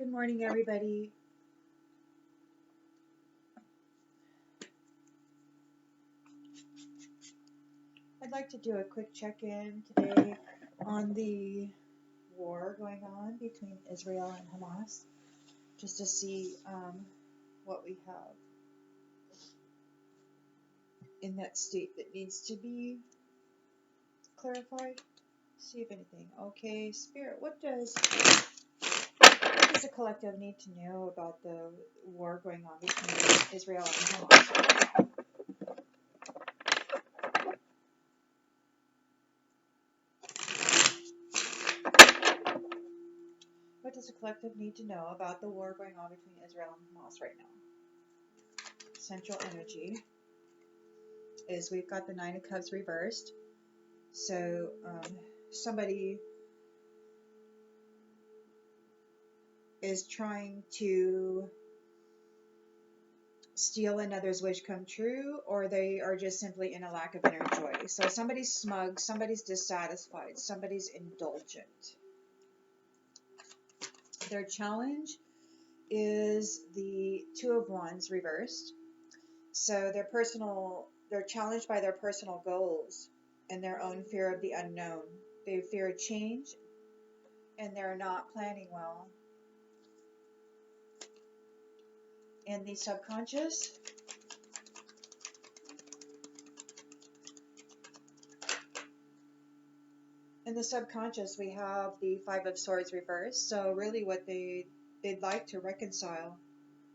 Good morning, everybody. I'd like to do a quick check-in today on the war going on between Israel and Hamas, just to see what we have in that state that needs to be clarified. See if anything. Okay, Spirit, what does the collective need to know about the war going on between Israel and Hamas? What does the collective need to know about the war going on between Israel and Hamas right now? Central energy is we've got the Nine of Cups reversed. So somebody is trying to steal another's wish come true, or they are just simply in a lack of inner joy. So somebody's smug, somebody's dissatisfied, somebody's indulgent. Their challenge is the Two of Wands reversed. So they're challenged by their personal goals and their own fear of the unknown. They fear change and they're not planning well. In the subconscious, we have the Five of Swords reversed. So really what they'd like to reconcile.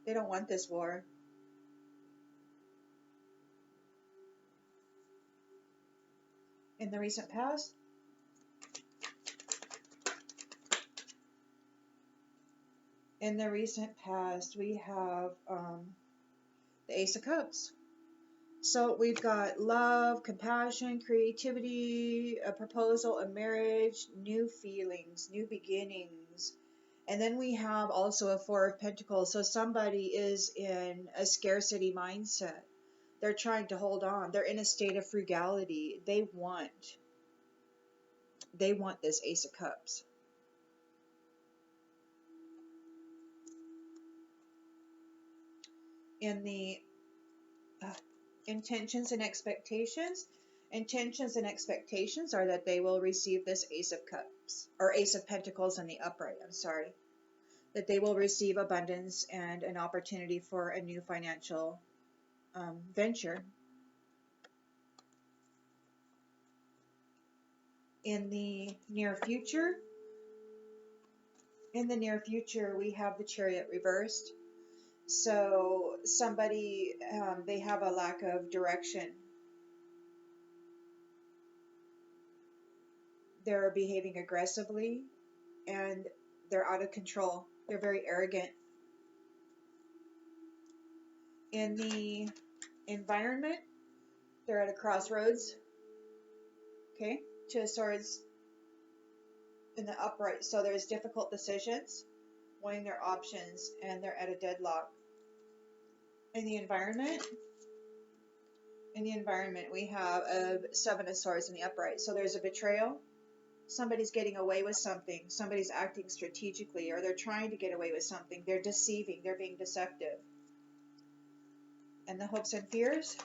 They don't want this war. In the recent past, we have the Ace of Cups. So we've got love, compassion, creativity, a proposal, a marriage, new feelings, new beginnings. And then we have also a Four of Pentacles. So somebody is in a scarcity mindset. They're trying to hold on. They're in a state of frugality. They want this Ace of Cups. In the intentions and expectations are that they will receive this Ace of Cups, or Ace of Pentacles in the upright, that they will receive abundance and an opportunity for a new financial venture. In the near future, we have the Chariot reversed. So somebody, they have a lack of direction. They're behaving aggressively and they're out of control. They're very arrogant. In the environment, they're at a crossroads. Okay, Two of Swords in the upright. So there's difficult decisions, weighing their options, and they're at a deadlock. In the environment, we have a Seven of Swords in the upright. So there's a betrayal. Somebody's getting away with something. Somebody's acting strategically, or they're trying to get away with something. They're deceiving. They're being deceptive. And the hopes and fears.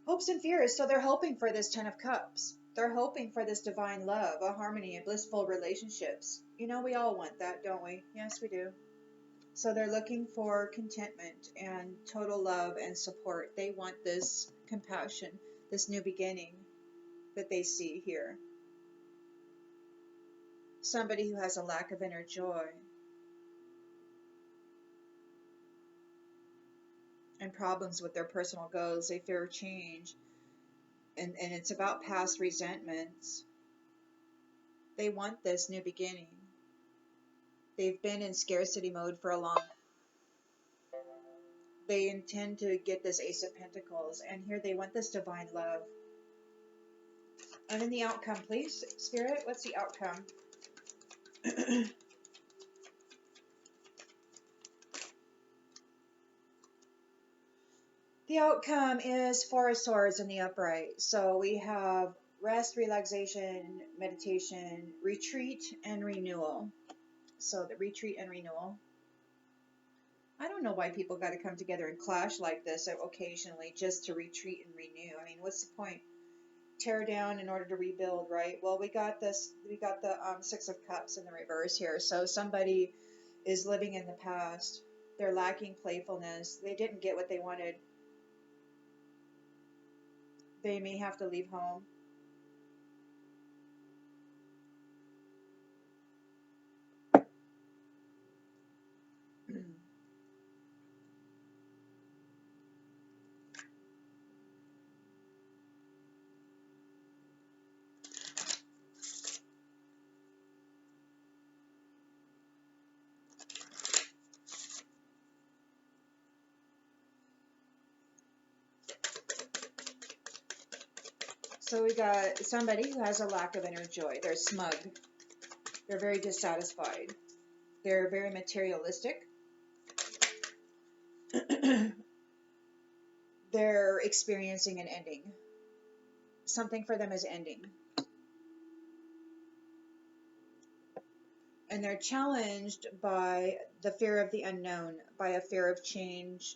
Hopes and fears. So they're hoping for this Ten of Cups. They're hoping for this divine love, a harmony, and blissful relationships. You know, we all want that, don't we? Yes, we do. So they're looking for contentment and total love and support. They want this compassion, this new beginning that they see here. Somebody who has a lack of inner joy and problems with their personal goals. They fear change. And it's about past resentments. They want this new beginning. They've been in scarcity mode for a long time. They intend to get this Ace of Pentacles, and here they want this divine love. And in the outcome, please, Spirit, what's the outcome? The outcome is Four of Swords in the upright. So we have rest, relaxation, meditation, retreat, and renewal. So the retreat and renewal. I don't know why people got to come together and clash like this occasionally just to retreat and renew. I mean, what's the point? Tear down in order to rebuild, right? Well, we got this. We got the Six of Cups in the reverse here. So somebody is living in the past. They're lacking playfulness. They didn't get what they wanted. They may have to leave home. So we got somebody who has a lack of inner joy. They're smug. They're very dissatisfied. They're very materialistic. They're experiencing an ending. Something for them is ending. And they're challenged by the fear of the unknown, by a fear of change.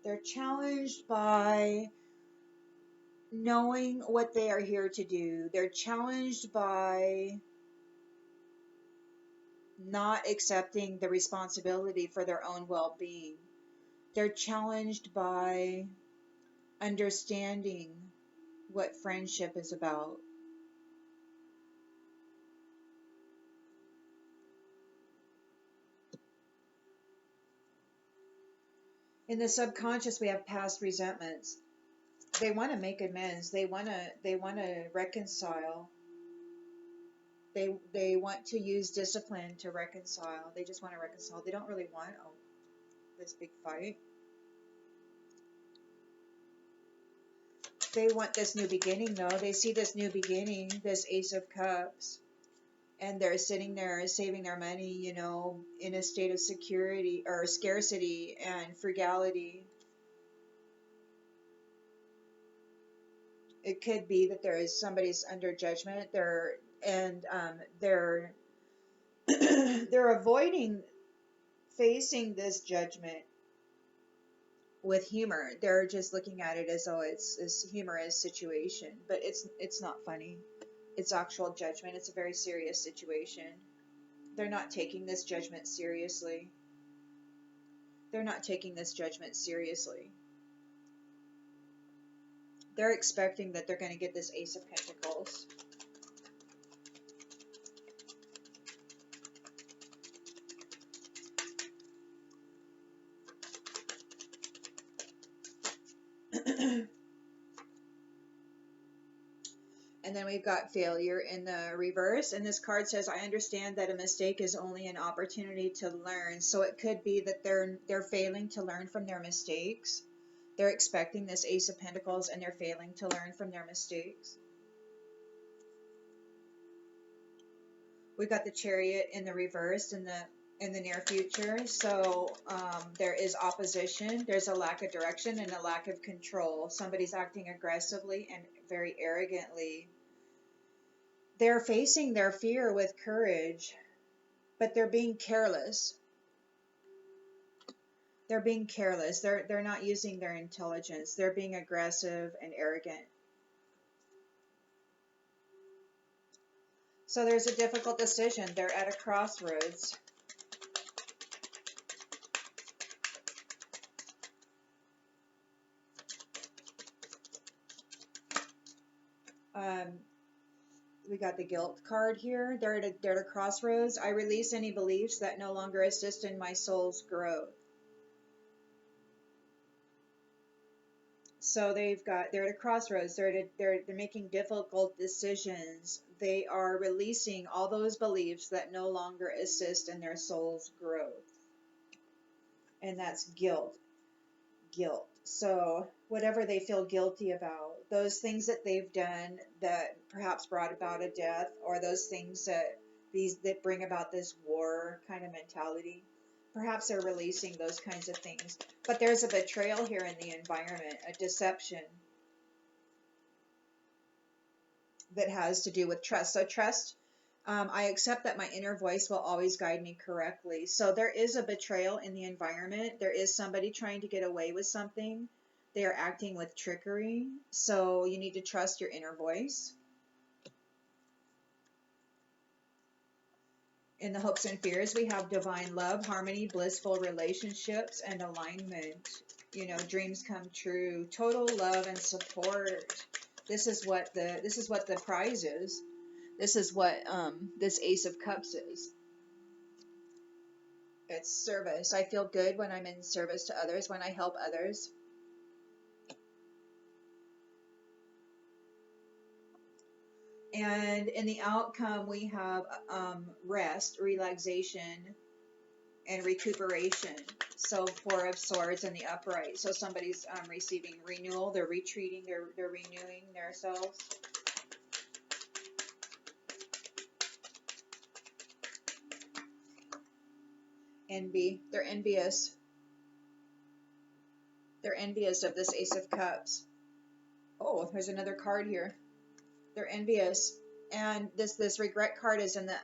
They're challenged by knowing what they are here to do. They're challenged by not accepting the responsibility for their own well-being. They're challenged by understanding what friendship is about. In the subconscious, we have past resentments. They want to make amends. They want to reconcile. They want to use discipline to reconcile. They just want to reconcile. They don't really want this big fight. They want this new beginning, though. They see this new beginning, this Ace of Cups, and they're sitting there saving their money, you know, in a state of security or scarcity and frugality. It could be that there is somebody's under judgment. They're they're avoiding facing this judgment with humor. They're just looking at it as though it's a humorous situation, but it's not funny. It's actual judgment. It's a very serious situation. They're not taking this judgment seriously. They're not taking this judgment seriously. They're expecting that they're going to get this Ace of Pentacles. And then we've got failure in the reverse. And this card says, I understand that a mistake is only an opportunity to learn. So it could be that they're failing to learn from their mistakes. They're expecting this Ace of Pentacles and they're failing to learn from their mistakes. We've got the Chariot in the reverse in the near future. So there is opposition. There's a lack of direction and a lack of control. Somebody's acting aggressively and very arrogantly. They're facing their fear with courage, but they're being careless. They're being careless. They're not using their intelligence. They're being aggressive and arrogant. So there's a difficult decision. They're at a crossroads. We got the guilt card here. They're at a crossroads. I release any beliefs that no longer assist in my soul's growth. So they're at a crossroads. They're making difficult decisions. They are releasing all those beliefs that no longer assist in their soul's growth. And that's guilt. So whatever they feel guilty about, those things that they've done that perhaps brought about a death, or those things that bring about this war kind of mentality. Perhaps they're releasing those kinds of things. But there's a betrayal here in the environment, a deception that has to do with trust. So trust, I accept that my inner voice will always guide me correctly. So there is a betrayal in the environment. There is somebody trying to get away with something. They are acting with trickery. So you need to trust your inner voice. In the hopes and fears, we have divine love, harmony, blissful relationships, and alignment. You know, dreams come true, total love and support. This is what the prize is. This is what this Ace of Cups is. It's service. I feel good when I'm in service to others, when I help others. And in the outcome, we have rest, relaxation, and recuperation. So Four of Swords and the upright. So somebody's receiving renewal. They're retreating. They're renewing themselves. Envy. They're envious. They're envious of this Ace of Cups. Oh, there's another card here. They're envious. And this regret card is in the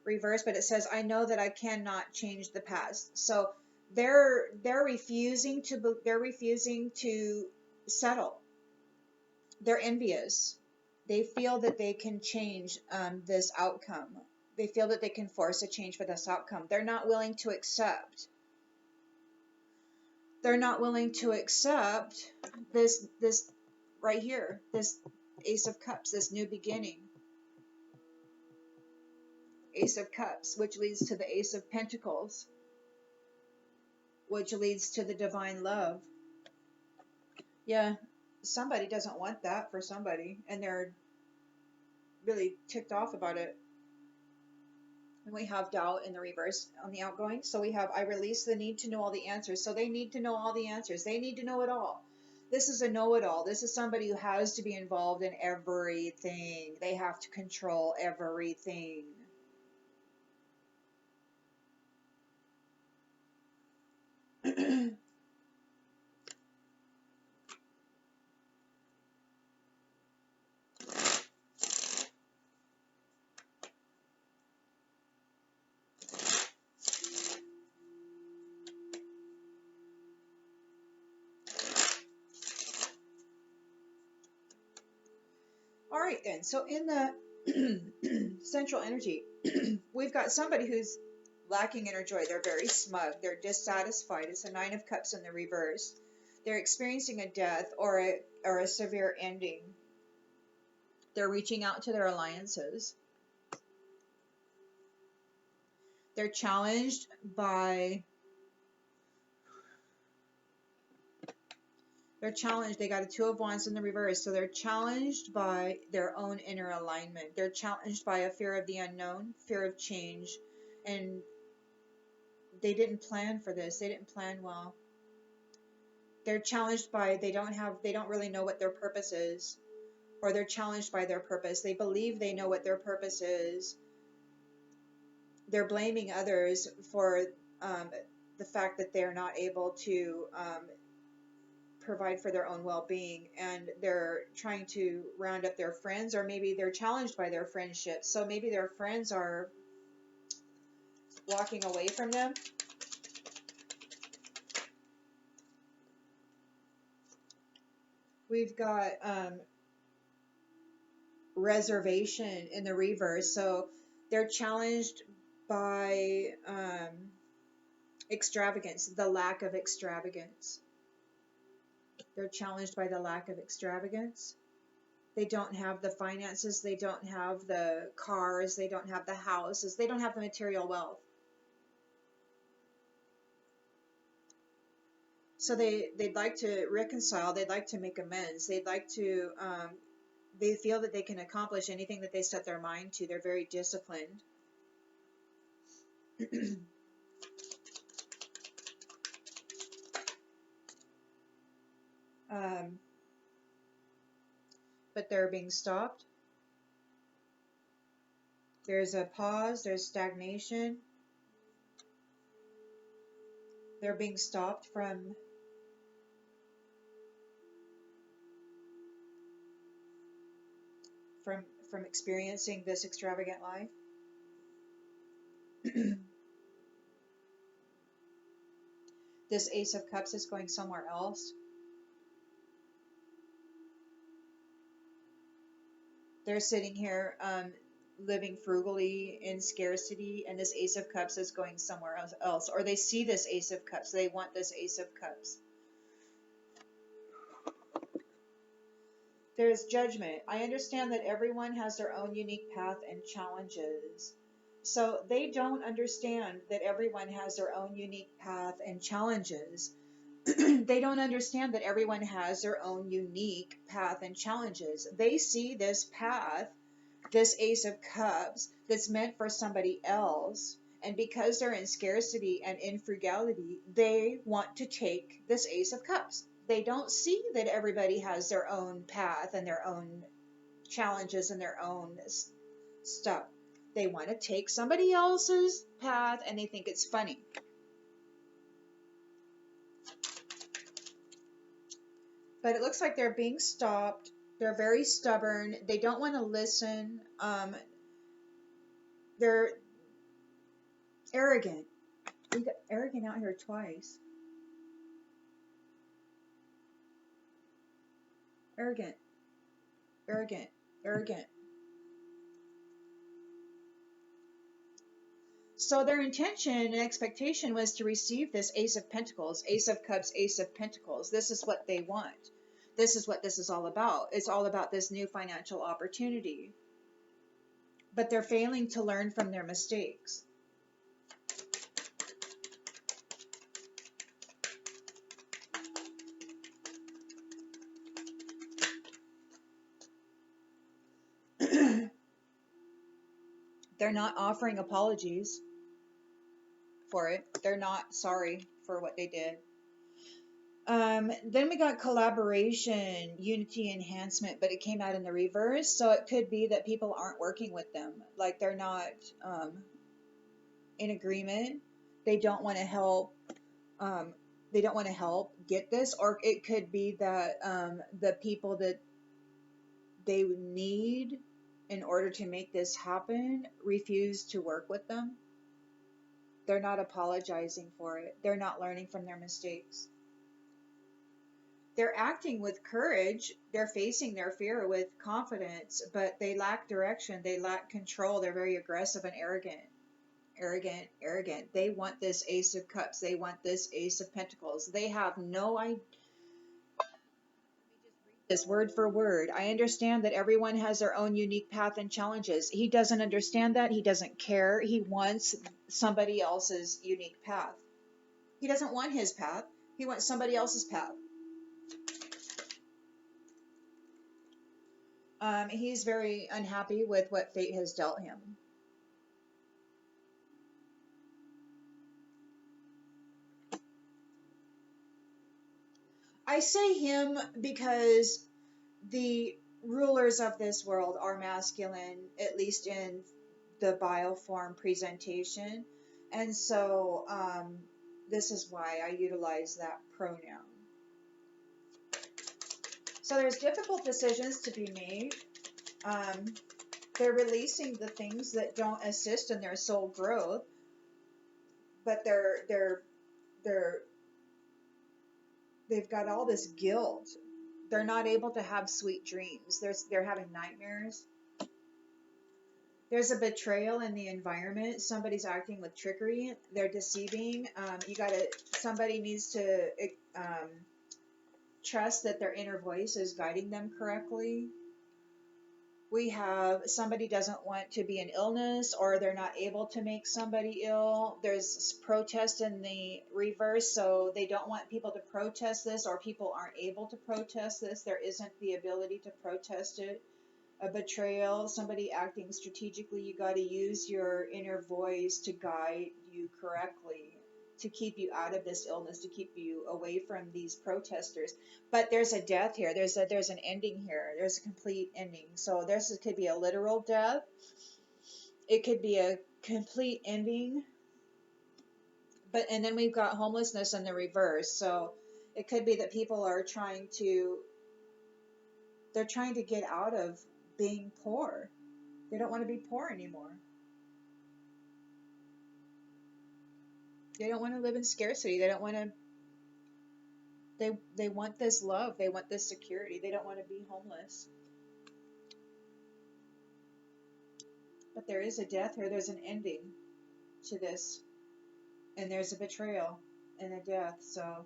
reverse, but it says, I know that I cannot change the past. So they're refusing to settle. They're envious. They feel that they can change this outcome. They feel that they can force a change for this outcome. They're not willing to accept. They're not willing to accept this right here, this Ace of Cups, this new beginning. Ace of Cups, which leads to the Ace of Pentacles, which leads to the divine love. Yeah, somebody doesn't want that for somebody, and they're really ticked off about it. And we have doubt in the reverse on the outgoing. So we have, I release the need to know all the answers. So they need to know all the answers. They need to know it all. This is a know-it-all. This is somebody who has to be involved in everything. They have to control everything. All right, then. So in the central energy, we've got somebody who's lacking inner joy. They're very smug. They're dissatisfied. It's a Nine of Cups in the reverse. They're experiencing a death or a severe ending. They're reaching out to their alliances. They're challenged by... They got a Two of Wands in the reverse, so they're challenged by their own inner alignment. They're challenged by a fear of the unknown, fear of change, and they didn't plan for this. They didn't plan well. They're challenged by they don't really know what their purpose is, or they're challenged by their purpose. They believe they know what their purpose is. They're blaming others for the fact that they're not able to provide for their own well-being, and they're trying to round up their friends, or maybe they're challenged by their friendships. So maybe their friends are walking away from them. We've got reservation in the reverse, so they're challenged by extravagance, the lack of extravagance. They're challenged by the lack of extravagance. They don't have the finances, they don't have the cars, they don't have the houses, they don't have the material wealth. So they'd like to reconcile, they'd like to make amends, they'd like to, they feel that they can accomplish anything that they set their mind to. They're very disciplined. um, but they're being stopped. There's a pause, there's stagnation. They're being stopped from from experiencing this extravagant life. This Ace of Cups is going somewhere else. They're sitting here living frugally in scarcity, and this Ace of Cups is going somewhere else. Or they see this Ace of Cups. They want this Ace of Cups. There's judgment. I understand that everyone has their own unique path and challenges. So they don't understand that everyone has their own unique path and challenges. They don't understand that everyone has their own unique path and challenges. They see this path, this Ace of Cups, that's meant for somebody else. And because they're in scarcity and in frugality, they want to take this Ace of Cups. They don't see that everybody has their own path and their own challenges and their own stuff. They want to take somebody else's path and they think it's funny. But it looks like they're being stopped. They're very stubborn. They don't want to listen. They're arrogant. We got arrogant out here twice. Arrogant, arrogant, arrogant. So their intention and expectation was to receive this Ace of Pentacles, Ace of Cups, Ace of Pentacles. This is what they want. This is what this is all about. It's all about this new financial opportunity. But they're failing to learn from their mistakes. They're not offering apologies for it. They're not sorry for what they did. Then we got collaboration, unity, enhancement, but it came out in the reverse. So it could be that people aren't working with them. Like they're not in agreement. They don't want to help. They don't want to help get this. Or it could be that the people that they need in order to make this happen refuse to work with them. They're not apologizing for it. They're not learning from their mistakes. They're acting with courage. They're facing their fear with confidence, but they lack direction. They lack control. They're very aggressive and arrogant. Arrogant, arrogant. They want this Ace of Cups. They want this Ace of Pentacles. They have no idea. This word for word. I understand that everyone has their own unique path and challenges. He doesn't understand that. He doesn't care. He wants somebody else's unique path. He doesn't want his path. He wants somebody else's path. He's very unhappy with what fate has dealt him. I say him because the rulers of this world are masculine, at least in the bioform presentation. And so this is why I utilize that pronoun. So there's difficult decisions to be made. They're releasing the things that don't assist in their soul growth, but they've got all this guilt. They're not able to have sweet dreams. They're having nightmares. There's a betrayal in the environment. Somebody's acting with trickery. They're deceiving. Somebody needs to trust that their inner voice is guiding them correctly. We have somebody doesn't want to be in illness, or they're not able to make somebody ill. There's protest in the reverse, so they don't want people to protest this, or people aren't able to protest this. There isn't the ability to protest it. A betrayal, somebody acting strategically. You got to use your inner voice to guide you correctly. to keep you out of this illness, to keep you away from these protesters. But there's a death here. There's an ending here. There's a complete ending. So this could be a literal death. It could be a complete ending. And then we've got homelessness in the reverse. So it could be that people are trying to get out of being poor. They don't want to be poor anymore. They don't want to live in scarcity. They don't want to. They want this love. They want this security. They don't want to be homeless. But there is a death here. There's an ending to this, and there's a betrayal and a death. So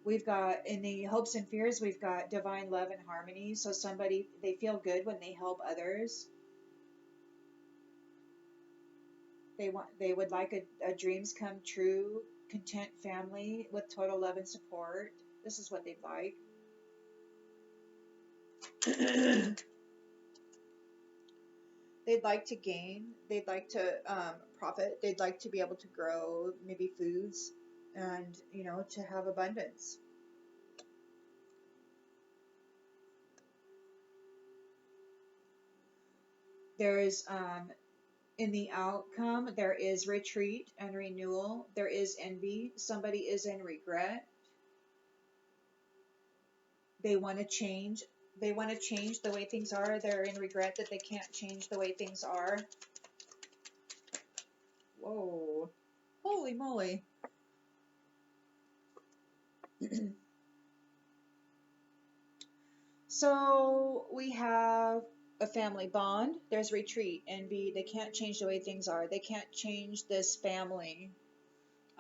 we've got, in the hopes and fears, we've got divine love and harmony. So somebody, they feel good when they help others. They would like a dreams come true, content family with total love and support. This is what they'd like. They'd like to gain. They'd like to profit. They'd like to be able to grow maybe foods and, to have abundance. There's, in the outcome, there is retreat and renewal. There is envy. Somebody is in regret. They want to change. They want to change the way things are. They're in regret that they can't change the way things are. Whoa. Holy moly. So we have a family bond. There's retreat, envy. They can't change the way things are. They can't change this family.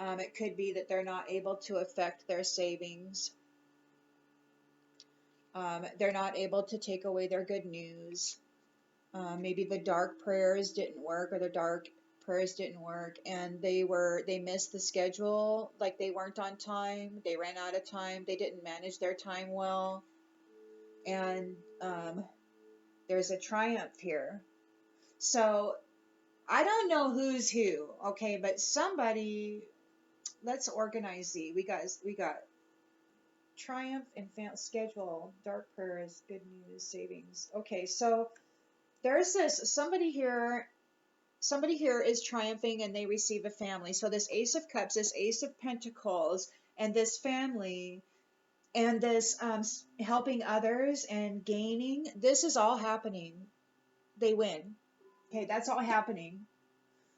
It could be that they're not able to affect their savings. They're not able to take away their good news. Maybe the dark prayers didn't work, or the dark prayers didn't work, and they missed the schedule. Like, they weren't on time. They ran out of time. They didn't manage their time well. And there's a triumph here. So I don't know who's who, okay, but somebody, let's organize these. We got triumph and schedule, dark prayers, good news, savings. Okay, so there's somebody here is triumphing and they receive a family. So this Ace of Cups, this Ace of Pentacles, and this family, and this helping others and gaining, this is all happening. They win. Okay, that's all happening.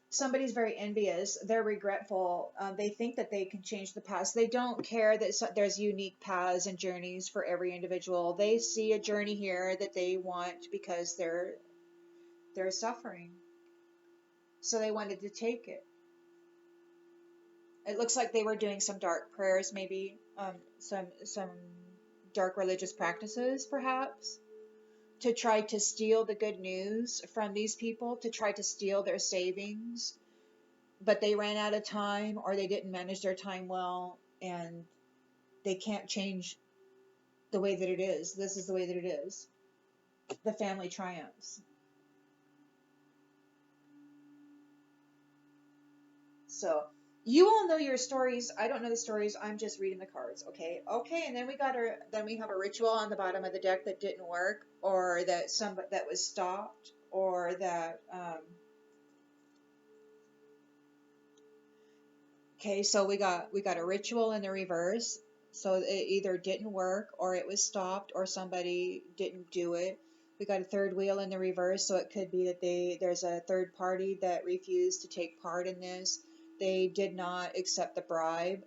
Somebody's very envious. They're regretful. They think that they can change the past. They don't care that there's unique paths and journeys for every individual. They see a journey here that they want because they're suffering. So they wanted to take it. It looks like they were doing some dark prayers, maybe some dark religious practices, perhaps, to try to steal the good news from these people, to try to steal their savings. But they ran out of time, or they didn't manage their time well, and they can't change the way that it is. This is the way that it is. The family triumphs. So you all know your stories. I don't know the stories. I'm just reading the cards. Okay. And then we have a ritual on the bottom of the deck that didn't work, or that was stopped, or that okay. So we got a ritual in the reverse. So it either didn't work, or it was stopped, or somebody didn't do it. We got a third wheel in the reverse, so it could be that there's a third party that refused to take part in this. They did not accept the bribe.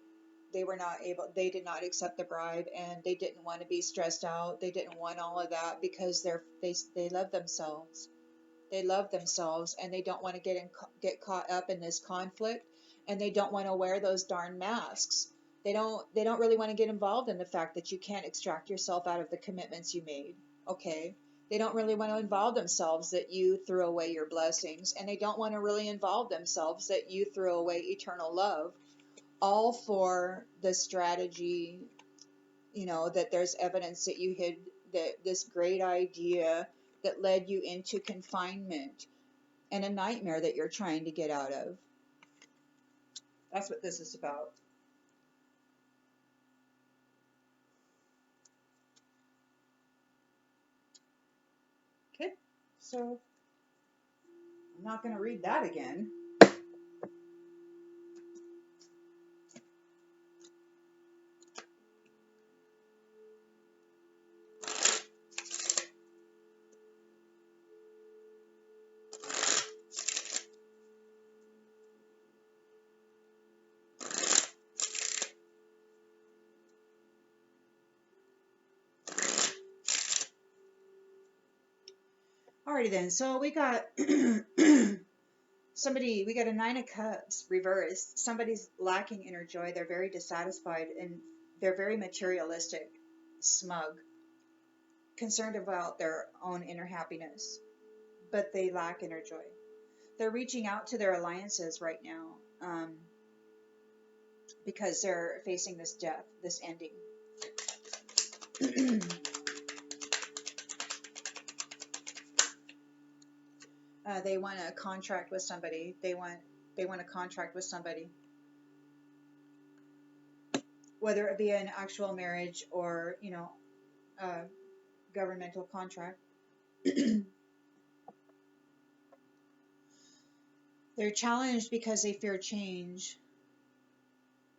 They did not accept the bribe, and they didn't want to be stressed out. They didn't want all of that because they love themselves. They love themselves, and they don't want to get caught up in this conflict, and they don't want to wear those darn masks. They don't really want to get involved in the fact that you can't extract yourself out of the commitments you made. Okay? They don't really want to involve themselves that you threw away your blessings, and they don't want to really involve themselves that you threw away eternal love, all for the strategy, that there's evidence that you hid this great idea that led you into confinement and a nightmare that you're trying to get out of. That's what this is about. Okay, so I'm not going to read that again. Alrighty then, so we got somebody, we got a Nine of Cups reversed. Somebody's lacking inner joy. They're very dissatisfied and they're very materialistic, smug, concerned about their own inner happiness, but they lack inner joy. They're reaching out to their alliances right now because they're facing this death, this ending. They want a contract with somebody. They want a contract with somebody, whether it be an actual marriage or a governmental contract. They're challenged because they fear change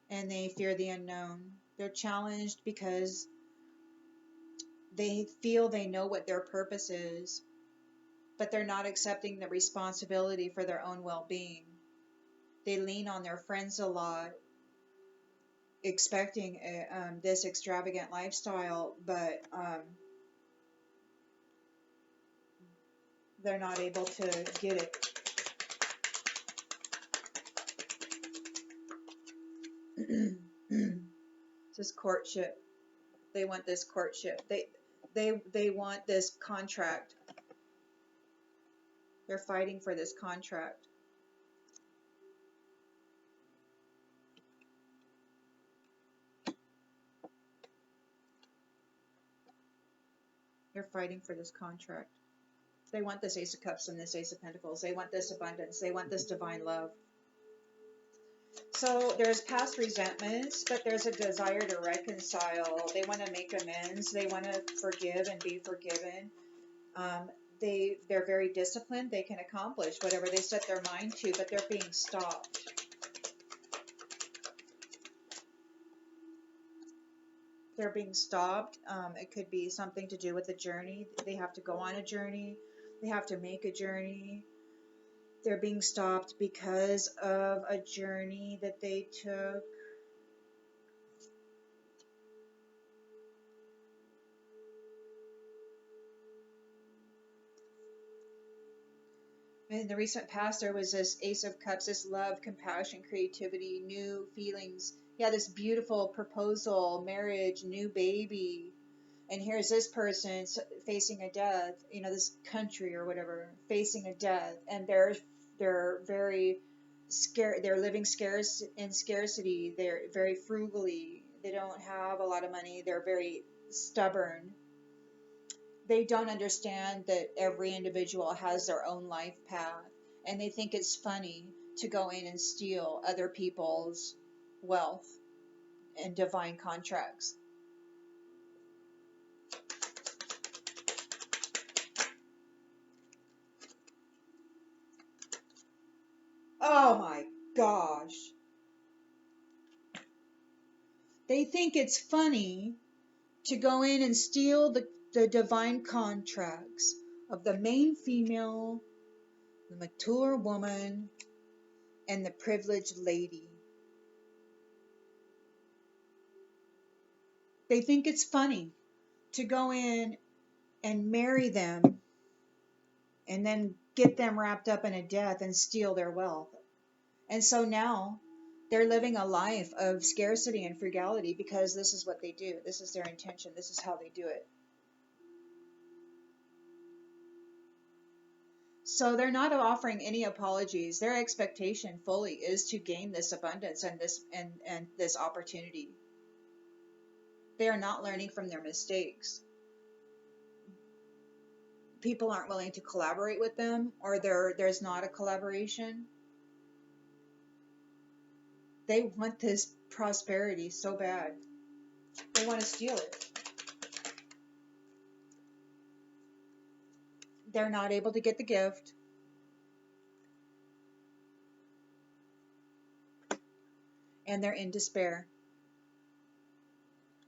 and they fear the unknown. They're challenged because they feel they know what their purpose is, but they're not accepting the responsibility for their own well-being. They lean on their friends a lot, expecting this extravagant lifestyle, but they're not able to get it. This courtship. They want this courtship. They want this contract. They're fighting for this contract. They're fighting for this contract. They want this Ace of Cups and this Ace of Pentacles. They want this abundance. They want this divine love. So there's past resentments, but there's a desire to reconcile. They want to make amends. They want to forgive and be forgiven. They're very disciplined. They can accomplish whatever they set their mind to, but they're being stopped. They're being stopped. It could be something to do with the journey. They have to go on a journey. They have to make a journey. They're being stopped because of a journey that they took. In the recent past, there was this Ace of Cups, this love, compassion, creativity, new feelings. Yeah, this beautiful proposal, marriage, new baby. And here's this person facing a death, this country or whatever, facing a death. And they're very scared. They're living in scarcity. They're very frugally. They don't have a lot of money. They're very stubborn. They don't understand that every individual has their own life path, and they think it's funny to go in and steal other people's wealth and divine contracts. Oh my gosh. They think it's funny to go in and steal the divine contracts of the main female, the mature woman, and the privileged lady. They think it's funny to go in and marry them and then get them wrapped up in a death and steal their wealth. And so now they're living a life of scarcity and frugality because this is what they do. This is their intention. This is how they do it. So they're not offering any apologies. Their expectation fully is to gain this abundance and this opportunity. They are not learning from their mistakes. People aren't willing to collaborate with them, or there's not a collaboration. They want this prosperity so bad. They want to steal it. They're not able to get the gift. And they're in despair.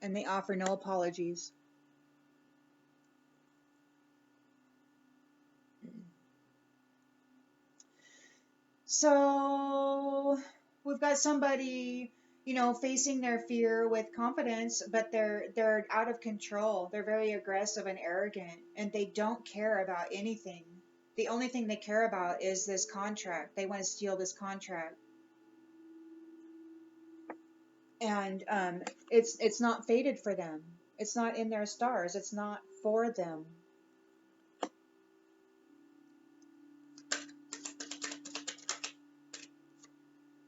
And they offer no apologies. So we've got somebody, you know, facing their fear with confidence, but they're out of control. They're very aggressive and arrogant, and they don't care about anything. The only thing they care about is this contract. They want to steal this contract. And it's not fated for them. It's not in their stars. It's not for them.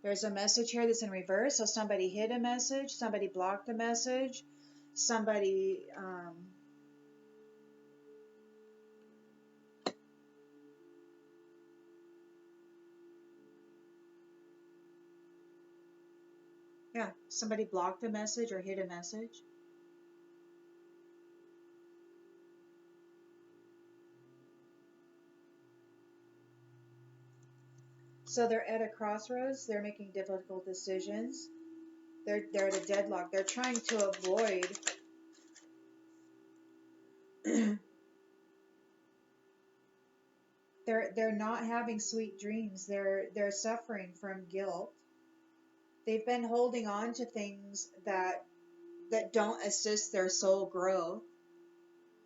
There's a message here that's in reverse. So somebody hid a message, somebody blocked a message, somebody yeah, somebody blocked a message or hid a message. So they're at a crossroads. They're making difficult decisions. They're at a deadlock. They're trying to avoid they're not having sweet dreams. They're suffering from guilt. They've been holding on to things that don't assist their soul growth.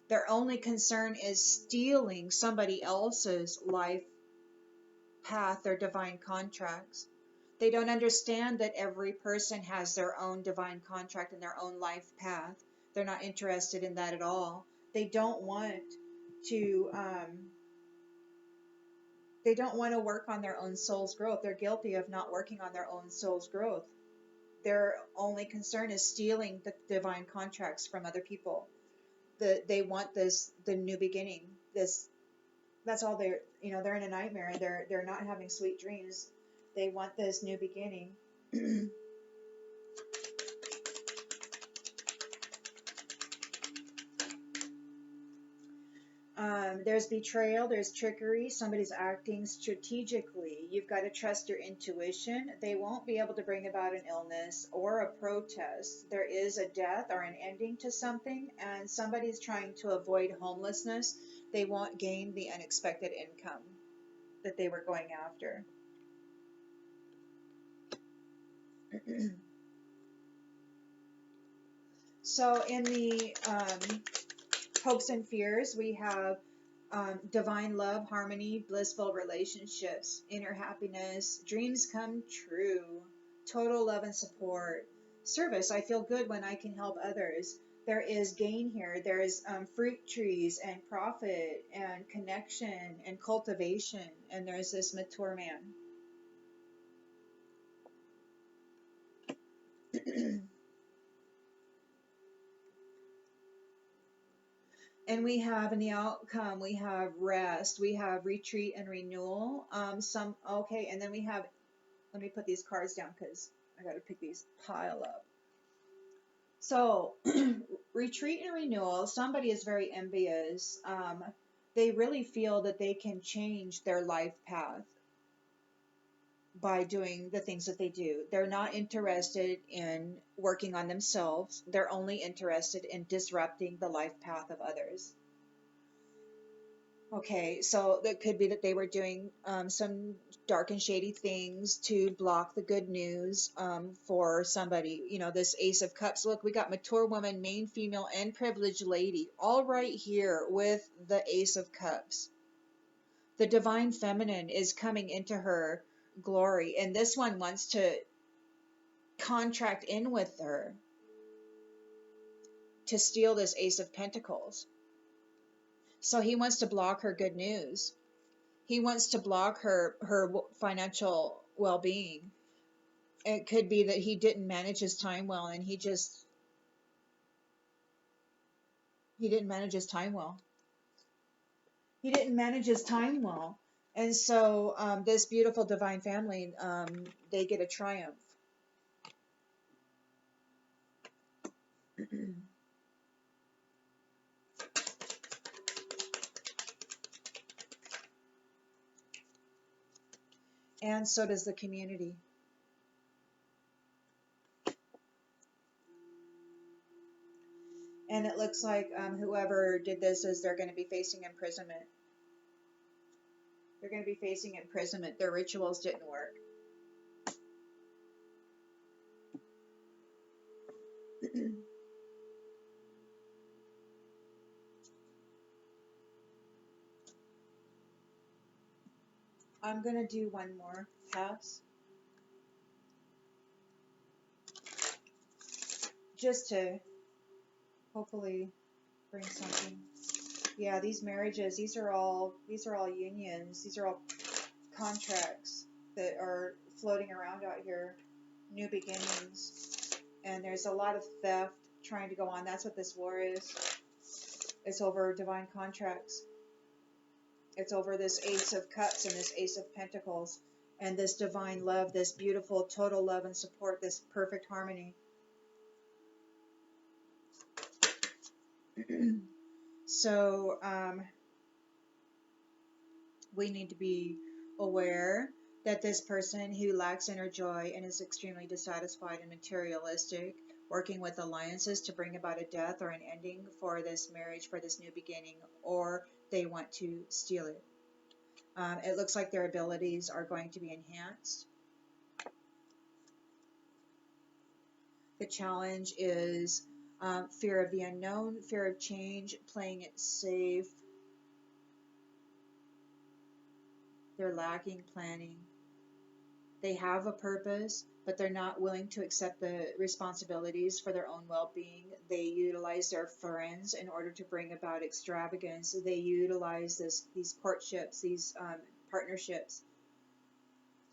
Their only concern is stealing somebody else's life path or divine contracts. They don't understand that every person has their own divine contract and their own life path. They're not interested in that at all. They don't want to work on their own soul's growth. They're guilty of not working on their own soul's growth. Their only concern is stealing the divine contracts from other people. They want the new beginning. That's all they're in a nightmare. They're not having sweet dreams. They want this new beginning. There's betrayal, there's trickery, somebody's acting strategically. You've got to trust your intuition. They won't be able to bring about an illness or a protest. There is a death or an ending to something, and somebody's trying to avoid homelessness. They won't gain the unexpected income that they were going after. So in the hopes and fears, we have divine love, harmony, blissful relationships, inner happiness, dreams come true, total love and support, service. I feel good when I can help others. There is gain here. There is fruit trees and profit and connection and cultivation. And there's this mature man. And we have in the outcome, we have rest, we have retreat and renewal. Okay, and then we have, let me put these cards down because I got to pick these pile up. So retreat and renewal, somebody is very envious. They really feel that they can change their life path by doing the things that they do. They're not interested in working on themselves. They're only interested in disrupting the life path of others. Okay, so that could be that they were doing some dark and shady things to block the good news for somebody. You know, this Ace of Cups. Look, we got mature woman, main female, and privileged lady all right here with the Ace of Cups. The Divine Feminine is coming into her glory, and this one wants to contract in with her to steal this Ace of Pentacles. So he wants to block her good news. He wants to block her financial well-being. It could be that he didn't manage his time well, and he didn't manage his time well. He didn't manage his time well. And so this beautiful divine family, they get a triumph. And so does the community. And it looks like whoever did this is they're going to be facing imprisonment. They're going to be facing imprisonment. Their rituals didn't work. I'm going to do one more pass. Just to hopefully bring something. Yeah, these marriages, these are all unions. These are all contracts that are floating around out here. New beginnings. And there's a lot of theft trying to go on. That's what this war is. It's over divine contracts. It's over this Ace of Cups and this Ace of Pentacles and this divine love, this beautiful total love and support, this perfect harmony. So we need to be aware that this person who lacks inner joy and is extremely dissatisfied and materialistic, working with alliances to bring about a death or an ending for this marriage, for this new beginning, or they want to steal it. It looks like their abilities are going to be enhanced. The challenge is fear of the unknown, fear of change, playing it safe. They're lacking planning. They have a purpose, but they're not willing to accept the responsibilities for their own well-being. They utilize their friends in order to bring about extravagance. They utilize these courtships, these partnerships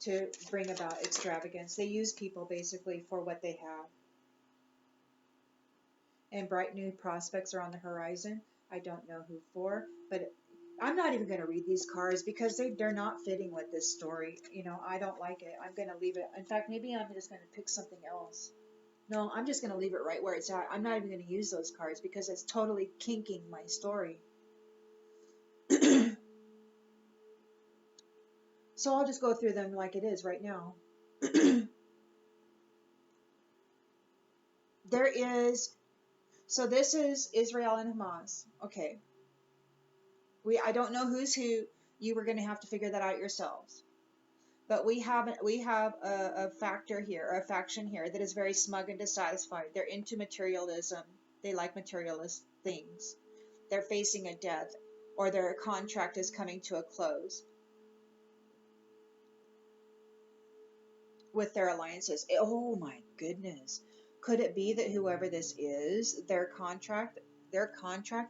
to bring about extravagance. They use people basically for what they have. And bright new prospects are on the horizon. I don't know who for, but I'm not even going to read these cards because they're not fitting with this story. You know, I don't like it. I'm going to leave it. In fact, maybe I'm just going to pick something else. No, I'm just going to leave it right where it's at. I'm not even going to use those cards because it's totally kinking my story. So I'll just go through them like it is right now. There is, so this is Israel and Hamas. Okay. I don't know who's who. You were going to have to figure that out yourselves. But we have a factor here, or a faction here that is very smug and dissatisfied. They're into materialism. They like materialist things. They're facing a death, or their contract is coming to a close with their alliances. Oh my goodness. Could it be that whoever this is, their contract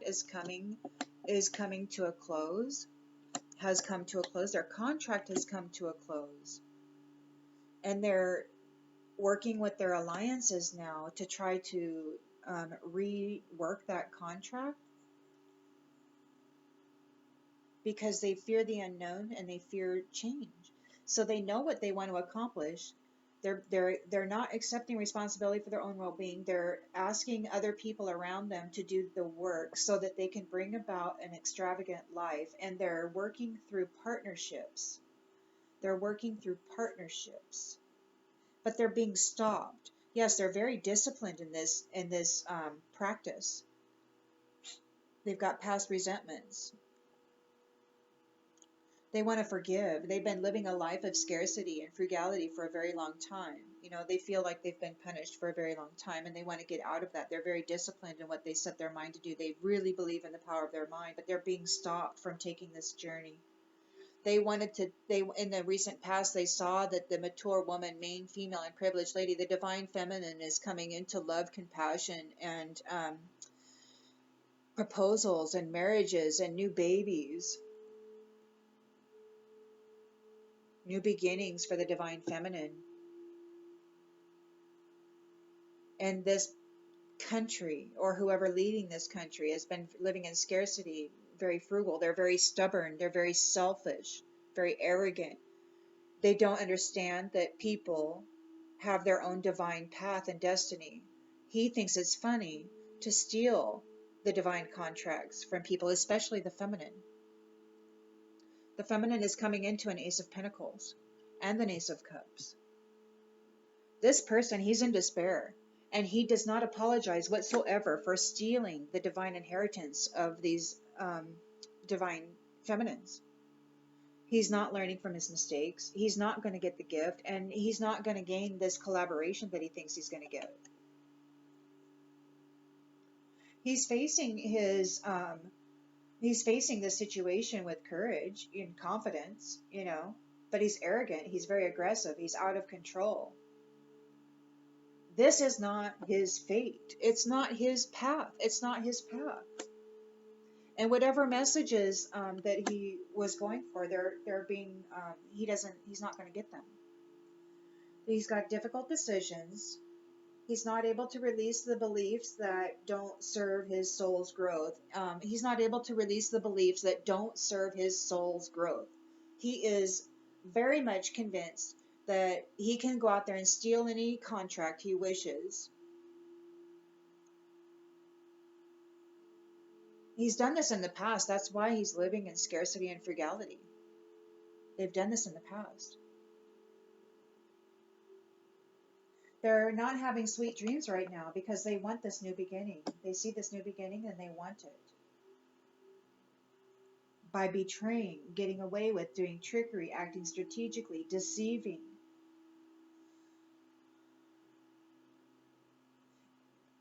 is coming to a close? Has come to a close. Their contract has come to a close. And they're working with their alliances now to try to rework that contract because they fear the unknown and they fear change. So they know what they want to accomplish. They're not accepting responsibility for their own well-being. They're asking other people around them to do the work so that they can bring about an extravagant life. And they're working through partnerships. But they're being stopped. Yes, they're very disciplined in this practice. They've got past resentments. They want to forgive. They've been living a life of scarcity and frugality for a very long time. You know, they feel like they've been punished for a very long time, and they want to get out of that. They're very disciplined in what they set their mind to do. They really believe in the power of their mind, but they're being stopped from taking this journey. In the recent past, they saw that the mature woman, main female and privileged lady, the divine feminine, is coming into love, compassion, and proposals and marriages and new babies, new beginnings for the divine feminine. And this country, or whoever leading this country, has been living in scarcity, very frugal. They're very stubborn. They're very selfish, very arrogant. They don't understand that people have their own divine path and destiny. He thinks it's funny to steal the divine contracts from people, especially the feminine. The feminine is coming into an Ace of Pentacles and an Ace of Cups. This person, he's in despair, and he does not apologize whatsoever for stealing the divine inheritance of these divine feminines. He's not learning from his mistakes. He's not going to get the gift, and he's not going to gain this collaboration that he thinks he's going to get. He's facing this situation with courage and confidence, but he's arrogant. He's very aggressive. He's out of control. This is not his fate. It's not his path. It's not his path. And whatever messages that he was going for, they're being he's not going to get them. He's got difficult decisions. He's not able to release the beliefs that don't serve his soul's growth. He's not able to release the beliefs that don't serve his soul's growth. He is very much convinced that he can go out there and steal any contract he wishes. He's done this in the past. That's why he's living in scarcity and frugality. They've done this in the past. They're not having sweet dreams right now because they want this new beginning. They see this new beginning and they want it. By betraying, getting away with, doing trickery, acting strategically, deceiving.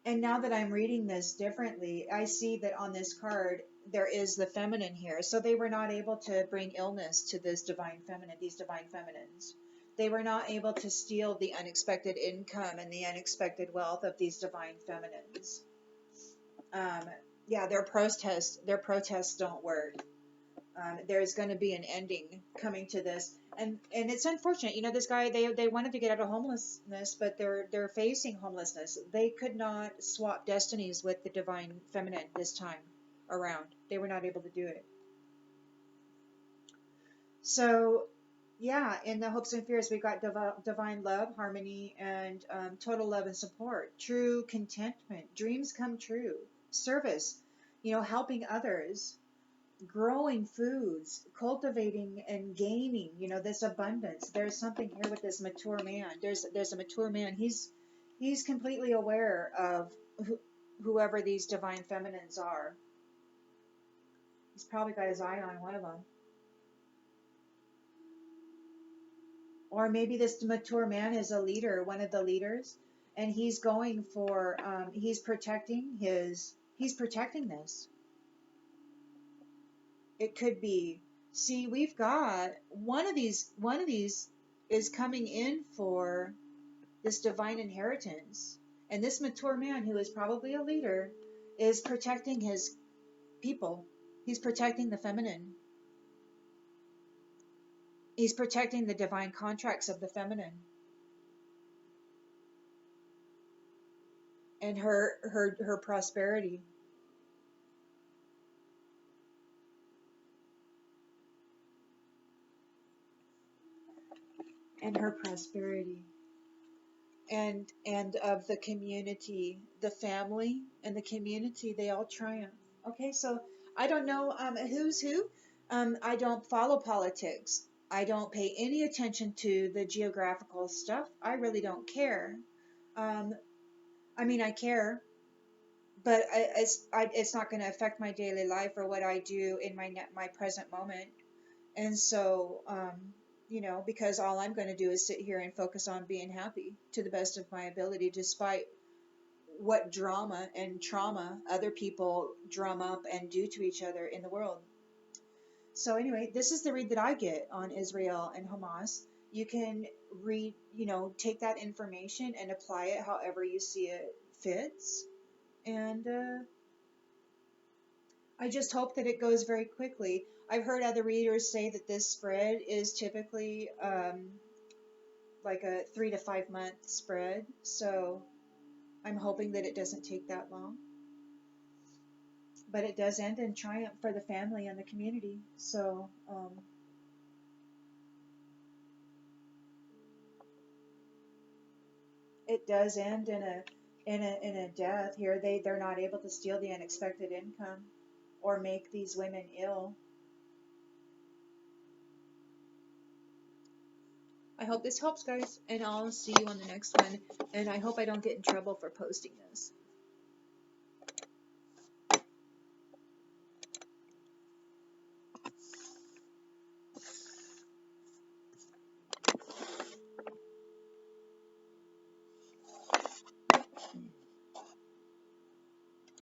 And now that I'm reading this differently, I see that on this card, there is the feminine here. So they were not able to bring illness to this divine feminine, these divine feminines. They were not able to steal the unexpected income and the unexpected wealth of these divine feminines. Yeah, their protests don't work. There's going to be an ending coming to this, and it's unfortunate. This guy, they wanted to get out of homelessness, but they're facing homelessness. They could not swap destinies with the divine feminine this time around. They were not able to do it. So, yeah, in the hopes and fears, we got divine love, harmony, and total love and support. True contentment, dreams come true, service, helping others. Growing foods, cultivating and gaining, this abundance. There's something here with this mature man. There's a mature man. He's completely aware of whoever these divine feminines are. He's probably got his eye on one of them. Or maybe this mature man is a leader, one of the leaders, and he's going for, he's protecting this. It could be, see, we've got one of these is coming in for this divine inheritance. And this mature man, who is probably a leader, is protecting his people. He's protecting the feminine. He's protecting the divine contracts of the feminine. And her prosperity. And her prosperity. And of the community, the family and the community, they all triumph. Okay, so I don't know who's who. I don't follow politics. I don't pay any attention to the geographical stuff. I really don't care. I care, but it's not going to affect my daily life or what I do in my present moment. And so, because all I'm going to do is sit here and focus on being happy to the best of my ability, despite what drama and trauma other people drum up and do to each other in the world. So anyway, this is the read that I get on Israel and Hamas. You can read, take that information and apply it however you see it fits. And I just hope that it goes very quickly. I've heard other readers say that this spread is typically like a 3 to 5 month spread. So I'm hoping that it doesn't take that long. But it does end in triumph for the family and the community. So it does end in in a death here. They're not able to steal the unexpected income or make these women ill. I hope this helps, guys, and I'll see you on the next one. And I hope I don't get in trouble for posting this.